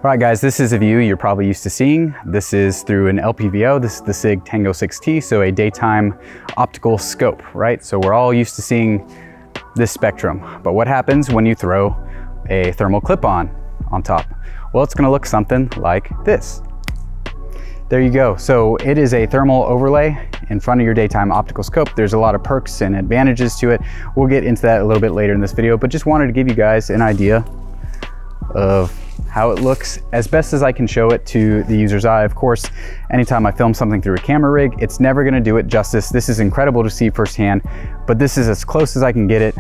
All right guys, this is a view you're probably used to seeing. This is through an LPVO. This is the SIG Tango 6T, so a daytime optical scope, right? So we're all used to seeing this spectrum. But what happens when you throw a thermal clip-on top? Well, it's gonna look something like this. There you go. So it is a thermal overlay in front of your daytime optical scope. There's a lot of perks and advantages to it. We'll get into that a little bit later in this video, but just wanted to give you guys an idea of how it looks as best as I can show it to the user's eye. Of course, anytime I film something through a camera rig, it's never gonna do it justice. This is incredible to see firsthand, but this is as close as I can get it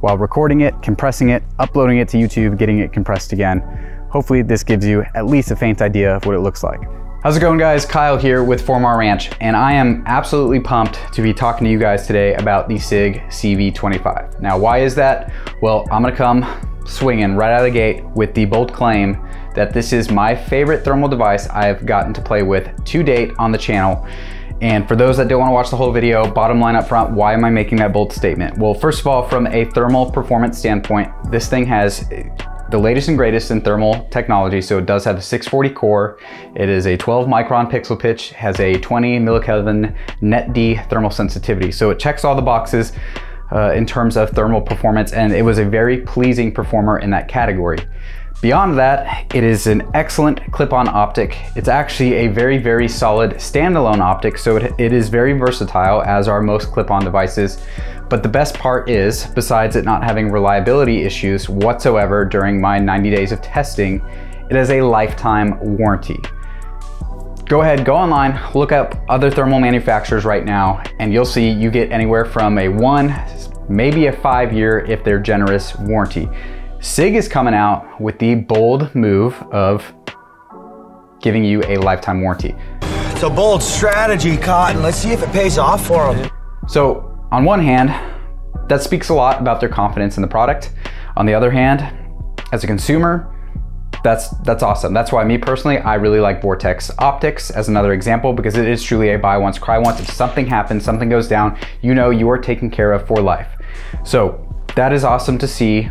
while recording it, compressing it, uploading it to YouTube, getting it compressed again. Hopefully this gives you at least a faint idea of what it looks like. How's it going guys? Kyle here with 4MAR Ranch, and I am absolutely pumped to be talking to you guys today about the SIG CV25. Now, why is that? Well, I'm gonna come swinging right out of the gate with the bold claim that this is my favorite thermal device I've gotten to play with to date on the channel. And for those that don't want to watch the whole video, bottom line up front, why am I making that bold statement? Well, first of all, from a thermal performance standpoint, this thing has the latest and greatest in thermal technology. So it does have a 640 core. It is a 12 micron pixel pitch, has a 20 millikelvin net D thermal sensitivity. So it checks all the boxes in terms of thermal performance, and it was a very pleasing performer in that category. Beyond that, it is an excellent clip-on optic. It's actually a very, very solid standalone optic, so it is very versatile, as are most clip-on devices. But the best part is, besides it not having reliability issues whatsoever during my 90 days of testing, it has a lifetime warranty. Go ahead, go online, look up other thermal manufacturers right now, and you'll see you get anywhere from a 1, maybe a 5-year if they're generous warranty. SIG is coming out with the bold move of giving you a lifetime warranty. It's a bold strategy, Cotton. Let's see if it pays off for them. So on one hand, that speaks a lot about their confidence in the product. On the other hand, as a consumer, that's awesome. That's why me personally, I really like Vortex Optics as another example, because it is truly a buy once, cry once. If something happens, something goes down, you know you are taken care of for life. So that is awesome to see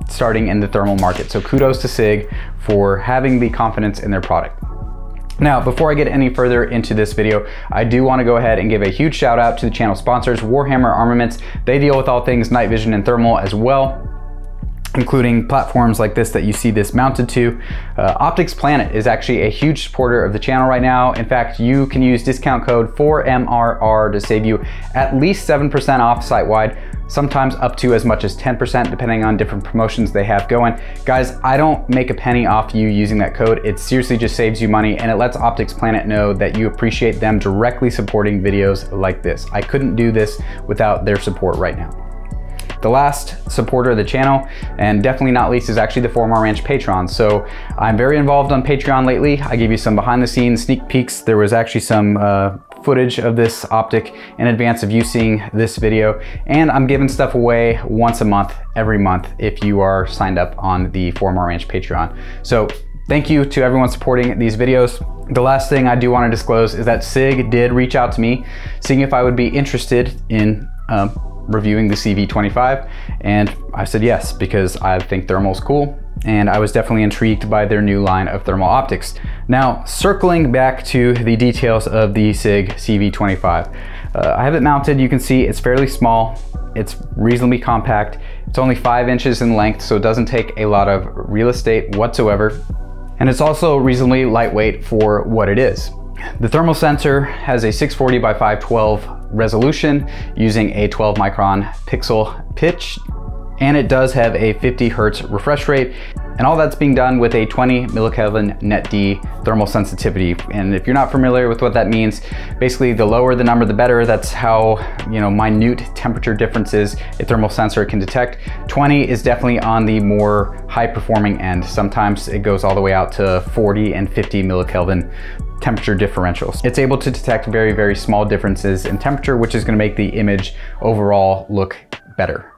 starting in the thermal market. So kudos to SIG for having the confidence in their product. Now, before I get any further into this video, I do want to go ahead and give a huge shout out to the channel sponsors, Warhammer Armaments. They deal with all things night vision and thermal as well, including platforms like this that you see this mounted to. Optics Planet is actually a huge supporter of the channel right now. In fact, you can use discount code 4MRR to save you at least 7% off site-wide, sometimes up to as much as 10% depending on different promotions they have going. Guys, I don't make a penny off you using that code. It seriously just saves you money, and it lets Optics Planet know that you appreciate them directly supporting videos like this. I couldn't do this without their support right now. The last supporter of the channel, and definitely not least, is actually the 4MAR Ranch Patreon. So I'm very involved on Patreon lately. I gave you some behind the scenes sneak peeks. There was actually some footage of this optic in advance of you seeing this video, and I'm giving stuff away once a month, every month, if you are signed up on the 4MAR Ranch Patreon. So thank you to everyone supporting these videos. The last thing I do want to disclose is that SIG did reach out to me, seeing if I would be interested in reviewing the CV25, and I said yes, because I think thermal's cool, and I was definitely intrigued by their new line of thermal optics. Now, circling back to the details of the SIG CV25, I have it mounted. You can see it's fairly small, it's reasonably compact, it's only 5 inches in length, so it doesn't take a lot of real estate whatsoever, and it's also reasonably lightweight for what it is. The thermal sensor has a 640 by 512 resolution using a 12 micron pixel pitch, and it does have a 50 hertz refresh rate, and all that's being done with a 20 millikelvin net D thermal sensitivity. And if you're not familiar with what that means, basically the lower the number the better. That's how, you know, minute temperature differences a thermal sensor can detect. 20 is definitely on the more high performing end. Sometimes it goes all the way out to 40 and 50 millikelvin temperature differentials. It's able to detect very, very small differences in temperature, which is going to make the image overall look better.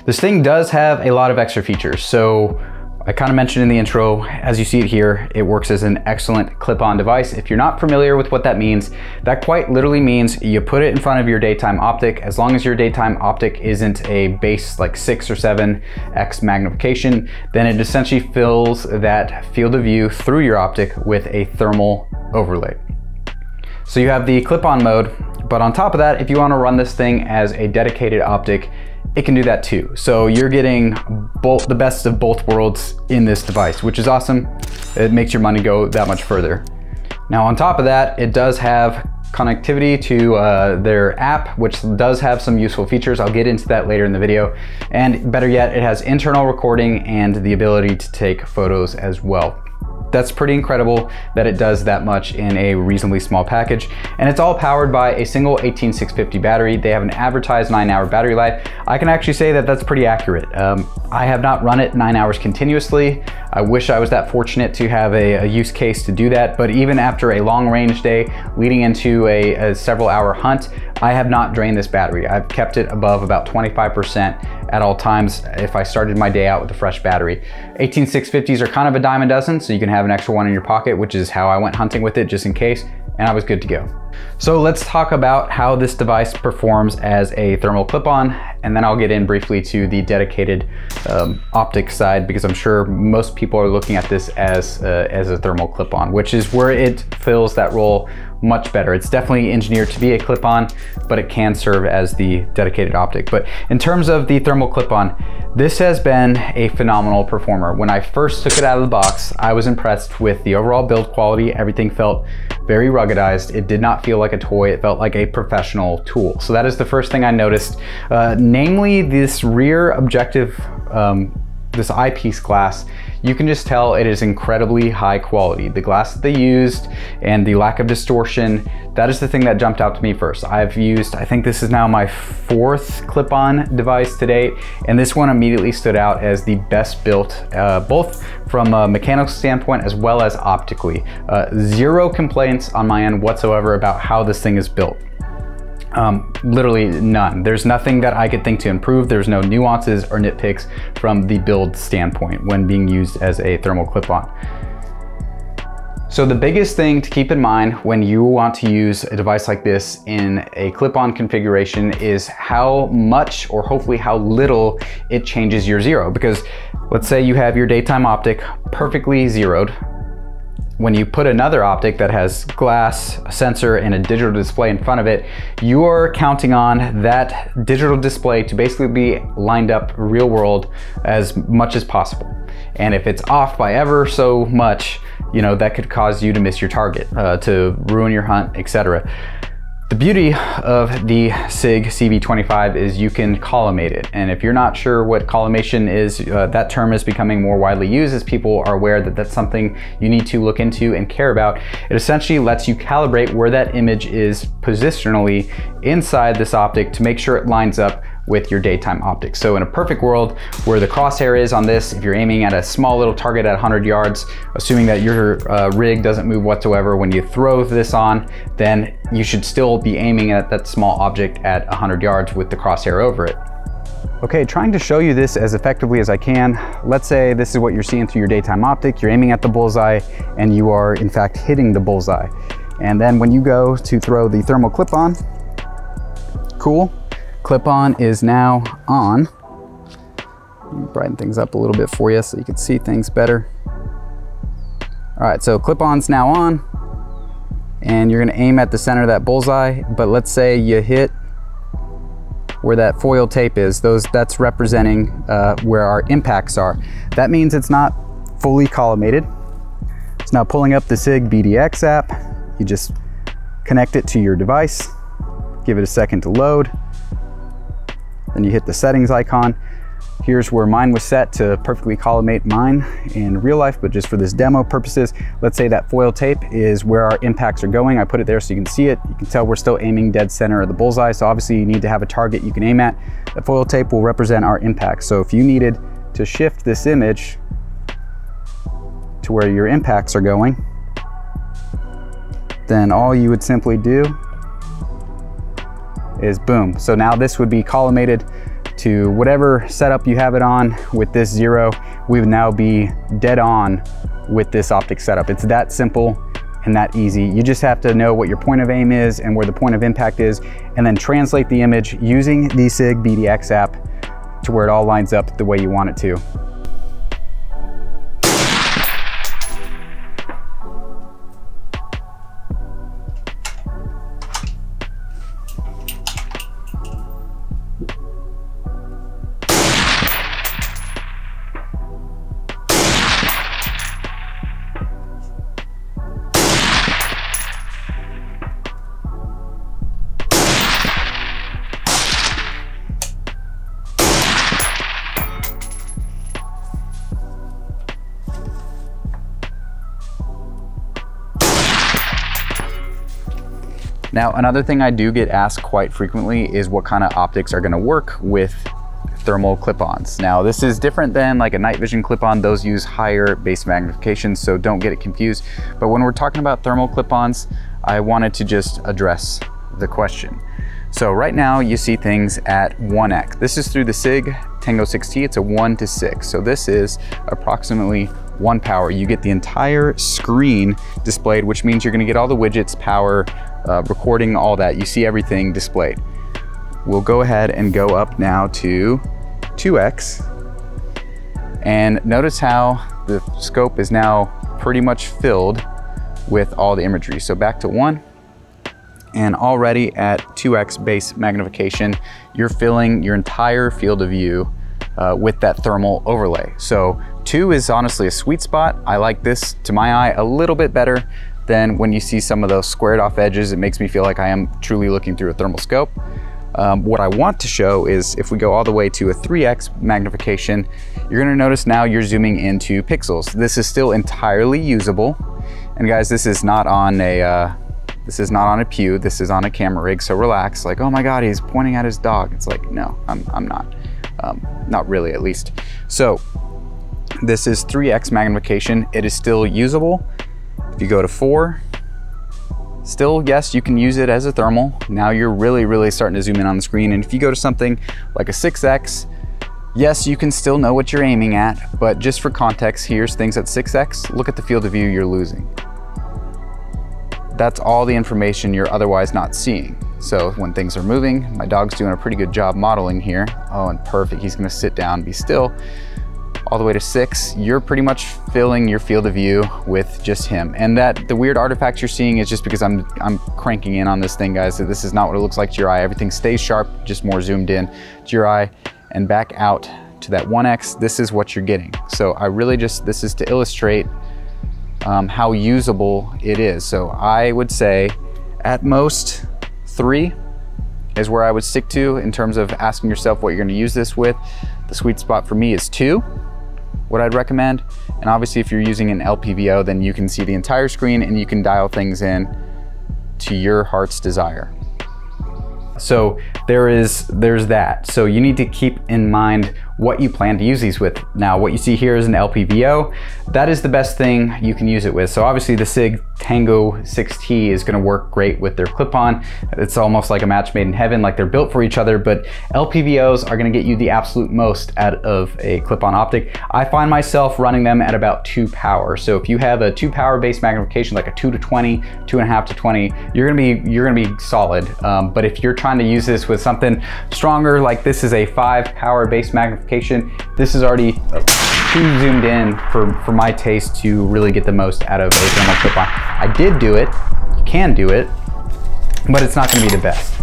This thing does have a lot of extra features. So I kind of mentioned in the intro, as you see it here, it works as an excellent clip-on device. If you're not familiar with what that means, that quite literally means you put it in front of your daytime optic. As long as your daytime optic isn't a base like 6 or 7x magnification, then it essentially fills that field of view through your optic with a thermal overlay. So you have the clip-on mode, but on top of that, if you want to run this thing as a dedicated optic, it can do that too. So you're getting the best of both worlds in this device, which is awesome. It makes your money go that much further. Now on top of that, it does have connectivity to their app, which does have some useful features. I'll get into that later in the video. And better yet, it has internal recording and the ability to take photos as well. That's pretty incredible that it does that much in a reasonably small package. And it's all powered by a single 18650 battery. They have an advertised 9-hour battery life. I can actually say that that's pretty accurate. I have not run it 9 hours continuously. I wish I was that fortunate to have a use case to do that, but even after a long range day leading into a several hour hunt, I have not drained this battery. I've kept it above about 25% at all times if I started my day out with a fresh battery. 18650s are kind of a dime a dozen, so you can have an extra one in your pocket, which is how I went hunting with it just in case, and I was good to go. So let's talk about how this device performs as a thermal clip-on, and then I'll get in briefly to the dedicated optic side, because I'm sure most people are looking at this as a thermal clip-on, which is where it fills that role much better. It's definitely engineered to be a clip-on, but it can serve as the dedicated optic. But in terms of the thermal clip-on, this has been a phenomenal performer. When I first took it out of the box, I was impressed with the overall build quality. Everything felt very ruggedized. It did not feel like a toy. It felt like a professional tool. So that is the first thing I noticed. Namely, this rear objective, this eyepiece glass, you can just tell it is incredibly high quality. The glass that they used and the lack of distortion, that is the thing that jumped out to me first. I've used, I think this is now my 4th clip-on device to date, and this one immediately stood out as the best built, both from a mechanical standpoint as well as optically. Zero complaints on my end whatsoever about how this thing is built. Literally none. There's nothing that I could think to improve. There's no nuances or nitpicks from the build standpoint when being used as a thermal clip-on. So the biggest thing to keep in mind when you want to use a device like this in a clip-on configuration is how much, or hopefully how little, it changes your zero. Because let's say you have your daytime optic perfectly zeroed. When you put another optic that has glass, a sensor, and a digital display in front of it, you're counting on that digital display to basically be lined up real world as much as possible. And if it's off by ever so much, you know, that could cause you to miss your target, to ruin your hunt, etc. The beauty of the SIG CV25 is you can collimate it. And if you're not sure what collimation is, that term is becoming more widely used as people are aware that that's something you need to look into and care about. It essentially lets you calibrate where that image is positionally inside this optic to make sure it lines up with your daytime optics. So in a perfect world where the crosshair is on this, if you're aiming at a small little target at 100 yards, assuming that your rig doesn't move whatsoever, when you throw this on, then you should still be aiming at that small object at 100 yards with the crosshair over it. Okay, trying to show you this as effectively as I can. Let's say this is what you're seeing through your daytime optic. You're aiming at the bullseye and you are in fact hitting the bullseye. And then when you go to throw the thermal clip-on, cool. Clip-on is now on. Let me brighten things up a little bit for you so you can see things better. All right, so clip-on's now on, and you're gonna aim at the center of that bullseye, but let's say you hit where that foil tape is. That's representing where our impacts are. That means it's not fully collimated. So now pulling up the SIG BDX app, you just connect it to your device, give it a second to load. Then you hit the settings icon. Here's where mine was set to perfectly collimate mine in real life, but just for this demo purposes, let's say that foil tape is where our impacts are going. I put it there so you can see it. You can tell we're still aiming dead center of the bullseye. So obviously you need to have a target you can aim at. The foil tape will represent our impacts. So if you needed to shift this image to where your impacts are going, then all you would simply do is boom. So now this would be collimated to whatever setup you have it on with this zero. we would now be dead on with this optic setup. It's that simple and that easy. You just have to know what your point of aim is and where the point of impact is, and then translate the image using the SIG BDX app to where it all lines up the way you want it to. Now, another thing I do get asked quite frequently is what kind of optics are gonna work with thermal clip-ons. Now, this is different than like a night vision clip-on. Those use higher base magnification, so don't get it confused. But when we're talking about thermal clip-ons, I wanted to just address the question. So right now you see things at 1x. This is through the SIG Tango 6T, it's a 1:6. So this is approximately 1 power. You get the entire screen displayed, which means you're gonna get all the widgets, power, recording, all that. You see everything displayed. We'll go ahead and go up now to 2x. And notice how the scope is now pretty much filled with all the imagery. So back to 1. And already at 2x base magnification, you're filling your entire field of view with that thermal overlay. So 2 is honestly a sweet spot. I like this, to my eye, a little bit better than when you see some of those squared off edges. It makes me feel like I am truly looking through a thermal scope. What I want to show is if we go all the way to a 3x magnification, you're gonna notice now you're zooming into pixels. This is still entirely usable. And guys, this is not on a pew, this is on a camera rig, so relax. Like, oh my God, he's pointing at his dog. It's like, no, I'm not really, at least. So this is 3x magnification. It is still usable. If you go to 4, still, yes, you can use it as a thermal. Now you're really starting to zoom in on the screen. And if you go to something like a 6x, yes, you can still know what you're aiming at, but just for context, here's things at 6x. Look at the field of view you're losing. That's all the information you're otherwise not seeing. So when things are moving, my dog's doing a pretty good job modeling here. Oh, and perfect, he's gonna sit down, be still. All the way to 6, you're pretty much filling your field of view with just him. And that the weird artifacts you're seeing is just because I'm cranking in on this thing, guys. So this is not what it looks like to your eye. Everything stays sharp, just more zoomed in to your eye. And back out to that 1x, this is what you're getting. So I really just, this is to illustrate how usable it is. So I would say at most 3 is where I would stick to in terms of asking yourself what you're gonna use this with. The sweet spot for me is 2, what I'd recommend. And obviously if you're using an LPVO, then you can see the entire screen and you can dial things in to your heart's desire. So there's that. So you need to keep in mind what you plan to use these with. Now, what you see here is an LPVO. That is the best thing you can use it with. So obviously the SIG Tango 6T is gonna work great with their clip-on. It's almost like a match made in heaven, like they're built for each other, but LPVOs are gonna get you the absolute most out of a clip-on optic. I find myself running them at about 2 power. So if you have a 2 power base magnification, like a 2 to 20, 2.5 to 20, you're gonna be solid. But if you're trying to use this with something stronger, like this is a 5 power base magnification, this is already too zoomed in for my taste to really get the most out of a thermal clip-on. I did do it, you can do it, but it's not gonna be the best.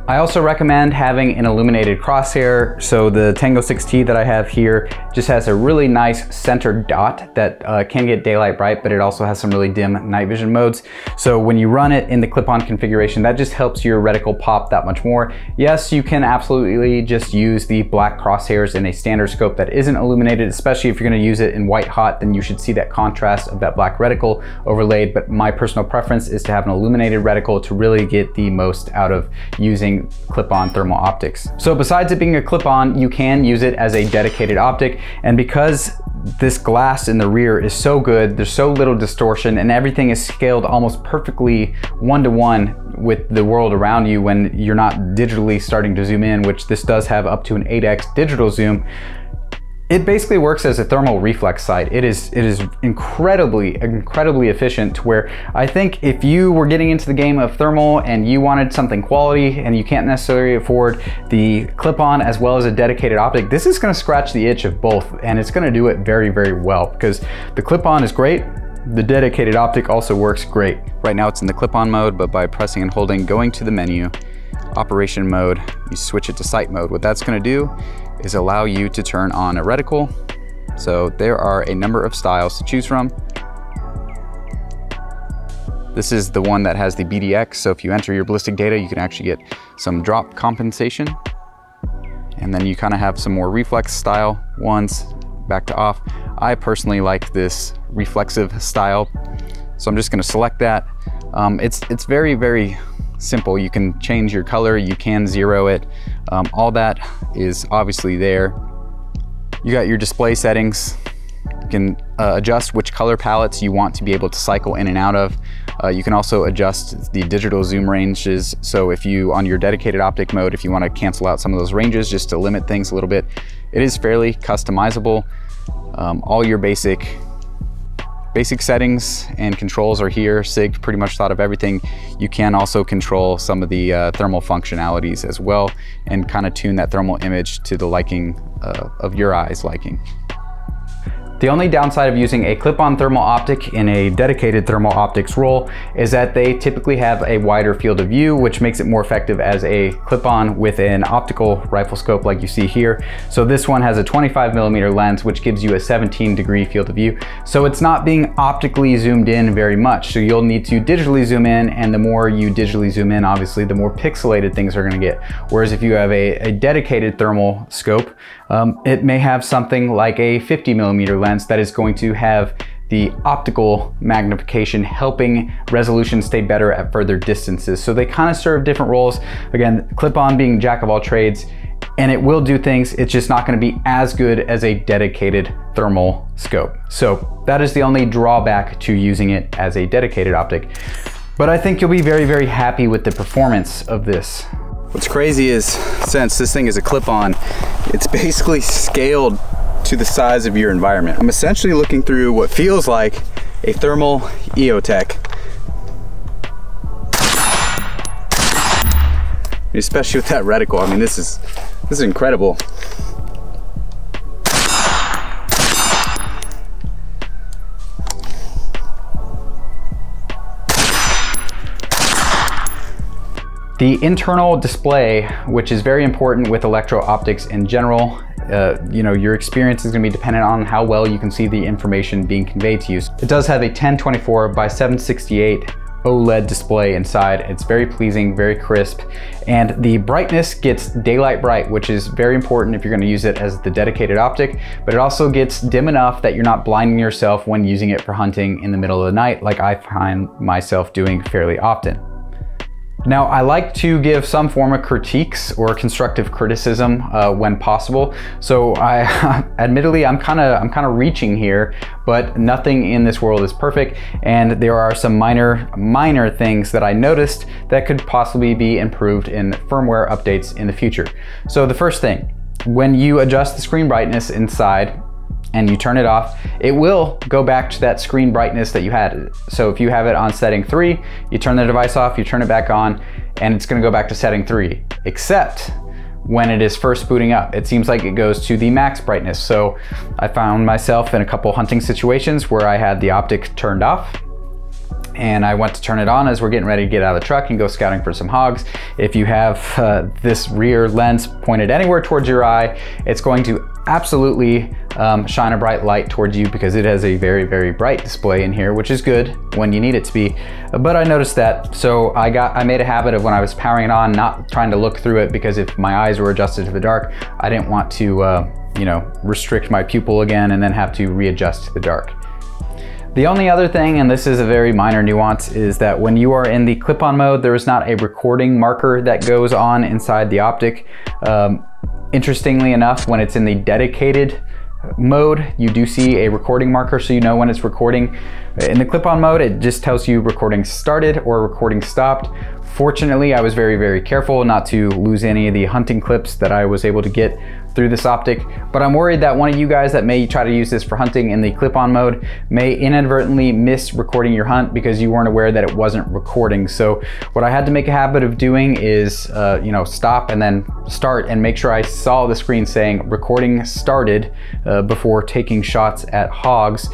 I also recommend having an illuminated crosshair. So the Tango 6T that I have here just has a really nice centered dot that can get daylight bright, but it also has some really dim night vision modes. So when you run it in the clip-on configuration, that just helps your reticle pop that much more. Yes, you can absolutely just use the black crosshairs in a standard scope that isn't illuminated, especially if you're gonna use it in white hot, then you should see that contrast of that black reticle overlaid. But my personal preference is to have an illuminated reticle to really get the most out of using clip-on thermal optics. So besides it being a clip-on, you can use it as a dedicated optic. And because this glass in the rear is so good, there's so little distortion and everything is scaled almost perfectly 1-to-1 with the world around you when you're not digitally starting to zoom in, which this does have up to an 8x digital zoom. It basically works as a thermal reflex sight. It is incredibly efficient, to where I think if you were getting into the game of thermal and you wanted something quality and you can't necessarily afford the clip-on as well as a dedicated optic, this is gonna scratch the itch of both, and it's gonna do it very, very well, because the clip-on is great. The dedicated optic also works great. Right now it's in the clip-on mode, but by pressing and holding, going to the menu, operation mode, you switch it to sight mode. What that's gonna do is allow you to turn on a reticle. So there are a number of styles to choose from. This is the one that has the BDX, so if you enter your ballistic data, you can actually get some drop compensation. And then you kind of have some more reflex style ones, back to off. I personally like this reflexive style, so I'm just gonna select that. It's very, very simple. You can change your color, you can zero it. All that is obviously there. You got your display settings. You can adjust which color palettes you want to be able to cycle in and out of. You can also adjust the digital zoom ranges. So if you, on your dedicated optic mode, if you want to cancel out some of those ranges just to limit things a little bit, it is fairly customizable. All your basic settings and controls are here. SIG pretty much thought of everything. You can also control some of the thermal functionalities as well, and kind of tune that thermal image to the liking of your eyes liking. The only downside of using a clip-on thermal optic in a dedicated thermal optics roll is that they typically have a wider field of view, which makes it more effective as a clip-on with an optical rifle scope like you see here. So this one has a 25mm lens, which gives you a 17-degree field of view. So it's not being optically zoomed in very much. So you'll need to digitally zoom in, and the more you digitally zoom in, obviously, the more pixelated things are gonna get. Whereas if you have a dedicated thermal scope, it may have something like a 50mm lens that is going to have the optical magnification, helping resolution stay better at further distances. So they kind of serve different roles. Again, clip-on being jack of all trades, and it will do things, it's just not gonna be as good as a dedicated thermal scope. So that is the only drawback to using it as a dedicated optic. But I think you'll be very, very happy with the performance of this. What's crazy is, since this thing is a clip-on, it's basically scaled to the size of your environment. I'm essentially looking through what feels like a thermal EOTech. Especially with that reticle. I mean, this is incredible. The internal display, which is very important with electro-optics in general, you know, your experience is going to be dependent on how well you can see the information being conveyed to you. It does have a 1024 by 768 OLED display inside. It's very pleasing, very crisp, and the brightness gets daylight bright, which is very important if you're going to use it as the dedicated optic, but it also gets dim enough that you're not blinding yourself when using it for hunting in the middle of the night, like I find myself doing fairly often. Now, I like to give some form of critiques or constructive criticism when possible. So admittedly, I'm kind of reaching here, but nothing in this world is perfect. And there are some minor things that I noticed that could possibly be improved in firmware updates in the future. So the first thing, when you adjust the screen brightness inside, and you turn it off, it will go back to that screen brightness that you had. So if you have it on setting 3, you turn the device off, you turn it back on, and it's gonna go back to setting 3, except when it is first booting up. It seems like it goes to the max brightness. So I found myself in a couple hunting situations where I had the optic turned off, and I went to turn it on as we're getting ready to get out of the truck and go scouting for some hogs. If you have this rear lens pointed anywhere towards your eye, it's going to absolutely shine a bright light towards you, because it has a very, very bright display in here, which is good when you need it to be. But I noticed that, so I made a habit of, when I was powering it on, not trying to look through it, because if my eyes were adjusted to the dark, I didn't want to you know, restrict my pupil again and then have to readjust to the dark. The only other thing, and this is a very minor nuance, is that when you are in the clip-on mode, there is not a recording marker that goes on inside the optic. Interestingly enough, when it's in the dedicated mode, you do see a recording marker, so you know when it's recording. In the clip-on mode, it just tells you recording started or recording stopped. Fortunately, I was very, very careful not to lose any of the hunting clips that I was able to get through this optic, but I'm worried that one of you guys that may try to use this for hunting in the clip-on mode may inadvertently miss recording your hunt because you weren't aware that it wasn't recording. So what I had to make a habit of doing is, stop and then start and make sure I saw the screen saying recording started before taking shots at hogs.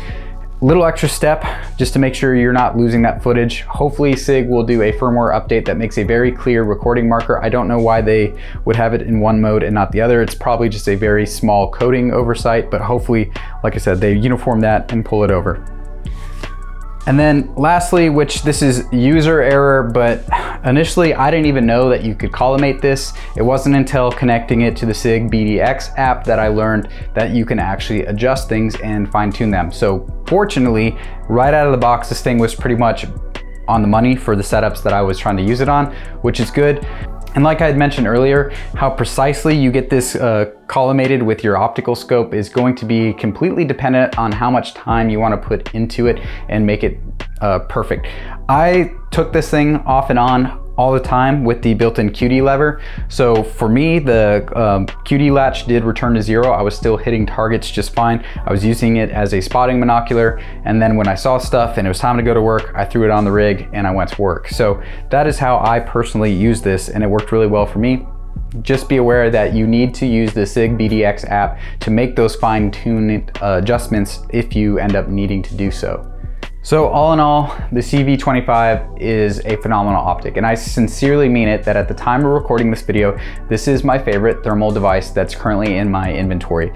Little extra step just to make sure you're not losing that footage. Hopefully SIG will do a firmware update that makes a very clear recording marker. I don't know why they would have it in one mode and not the other. It's probably just a very small coding oversight, but hopefully, like I said, they uniform that and pull it over. And then lastly, which this is user error, but initially I didn't even know that you could collimate this. It wasn't until connecting it to the SIG BDX app that I learned that you can actually adjust things and fine tune them. So fortunately, right out of the box, this thing was pretty much on the money for the setups that I was trying to use it on, which is good. And like I had mentioned earlier, how precisely you get this collimated with your optical scope is going to be completely dependent on how much time you want to put into it and make it perfect. I took this thing off and on all the time with the built-in QD lever. So for me, the QD latch did return to 0. I was still hitting targets just fine. I was using it as a spotting binocular. And then when I saw stuff and it was time to go to work, I threw it on the rig and I went to work. So that is how I personally use this, and it worked really well for me. Just be aware that you need to use the SIG BDX app to make those fine-tuned adjustments if you end up needing to do so. So all in all, the CV25 is a phenomenal optic, and I sincerely mean it that at the time of recording this video, this is my favorite thermal device that's currently in my inventory.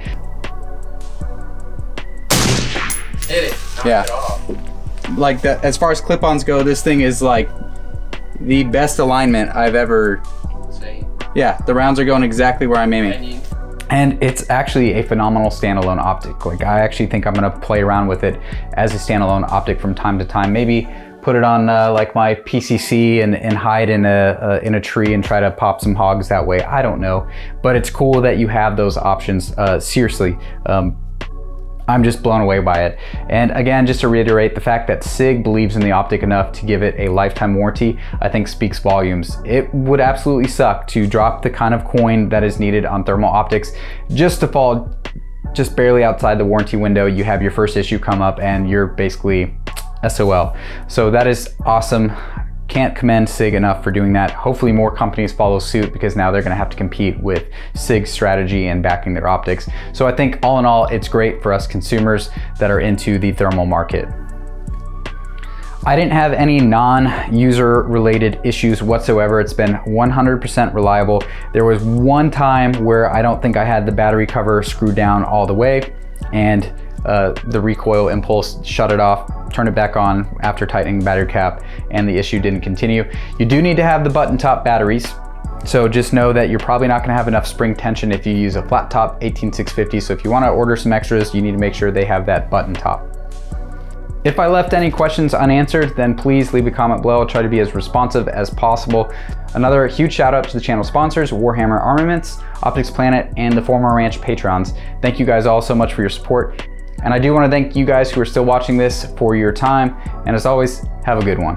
Hit it. Yeah. Knock it off. Like that, as far as clip-ons go, this thing is like the best alignment I've ever. Same. Yeah, the rounds are going exactly where I'm aiming. Menu. And it's actually a phenomenal standalone optic. Like, I actually think I'm gonna play around with it as a standalone optic from time to time. Maybe put it on like my PCC and hide in a tree and try to pop some hogs that way. I don't know, but it's cool that you have those options. Seriously, I'm just blown away by it. And again, just to reiterate, the fact that SIG believes in the optic enough to give it a lifetime warranty, I think speaks volumes. It would absolutely suck to drop the kind of coin that is needed on thermal optics just to fall just barely outside the warranty window. You have your first issue come up and you're basically SOL. So that is awesome. Can't commend SIG enough for doing that. Hopefully more companies follow suit, because now they're gonna have to compete with SIG's strategy and backing their optics. So I think all in all, it's great for us consumers that are into the thermal market. I didn't have any non-user related issues whatsoever. It's been 100% reliable. There was one time where I don't think I had the battery cover screwed down all the way, and the recoil impulse shut it off, turned it back on after tightening the battery cap, and the issue didn't continue. You do need to have the button top batteries, so just know that you're probably not gonna have enough spring tension if you use a flat top 18650. So if you wanna order some extras, you need to make sure they have that button top. If I left any questions unanswered, then please leave a comment below. I'll try to be as responsive as possible. Another huge shout out to the channel sponsors, Warhammer Armaments, Optics Planet, and the Former Ranch Patrons. Thank you guys all so much for your support. And I do want to thank you guys who are still watching this for your time. And as always, have a good one.